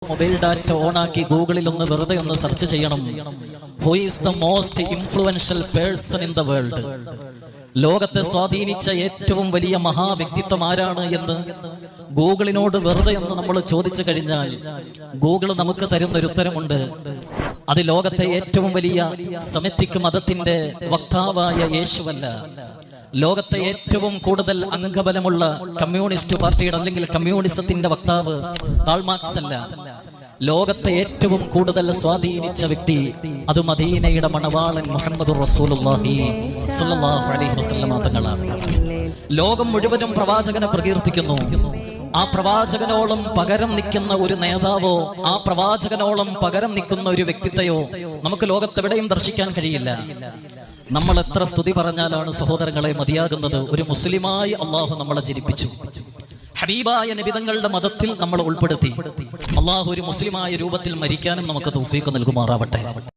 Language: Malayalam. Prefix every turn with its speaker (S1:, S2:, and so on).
S1: മൊബൈൽ ഡാറ്റ ഓണാക്കി ഗൂഗിളിൽ ഒന്ന് വെറുതെ ഒന്ന് സെർച്ച് ചെയ്യണം. Who is the most influential person in the world? ലോകത്തെ സ്വാധീനിച്ച ഏറ്റവും വലിയ മഹാവ്യക്തിത്വം ആരാണ് എന്ന് ഗൂഗിളിനോട് വെറുതെ ഒന്ന് നമ്മൾ ചോദിച്ചു കഴിഞ്ഞാൽ ഗൂഗിൾ നമുക്ക് തരുന്നൊരു ഉത്തരമുണ്ട്. അത് ലോകത്തെ ഏറ്റവും വലിയ സെമിറ്റിക് മതത്തിന്റെ വക്താവായ യേശുവല്ല, ലോകത്തെ ഏറ്റവും കൂടുതൽ അംഗബലമുള്ള കമ്മ്യൂണിസ്റ്റ് പാർട്ടിയുടെ അല്ലെങ്കിൽ കമ്മ്യൂണിസത്തിന്റെ വക്താവ് കാൾ മാർക്സ് അല്ല, ലോകത്തെ ഏറ്റവും കൂടുതൽ സ്വാധീനിച്ച വ്യക്തി അത് മദീനയുടെ മണവാളൻ മുഹമ്മദ് റസൂലുള്ളാഹി സ്വല്ലല്ലാഹു അലൈഹി വസല്ലം തങ്ങളാണ്. ലോകം മുഴുവനും പ്രവാചകനെ പ്രകീർത്തിക്കുന്നു. ആ പ്രവാചകനോളം പകരം നിൽക്കുന്ന ഒരു നേതാവോ ആ പ്രവാചകനോളം പകരം നിൽക്കുന്ന ഒരു വ്യക്തിത്വയോ നമുക്ക് ലോകത്തെവിടെയും ദർശിക്കാൻ കഴിയില്ല. നമ്മൾ എത്ര സ്തുതി പറഞ്ഞാലാണ് സഹോദരങ്ങളെ മതിയാകുന്നത്? ഒരു മുസ്ലിമായി അള്ളാഹു നമ്മളെ ജനിപ്പിച്ചു, ഹബീബായ നബിതങ്ങളുടെ മതത്തിൽ നമ്മൾ ഉൾപ്പെടുത്തി. അള്ളാഹു ഒരു മുസ്ലിമായ രൂപത്തിൽ മരിക്കാനും നമുക്ക് തൗഫീഖ് നൽകുമാറാവട്ടെ.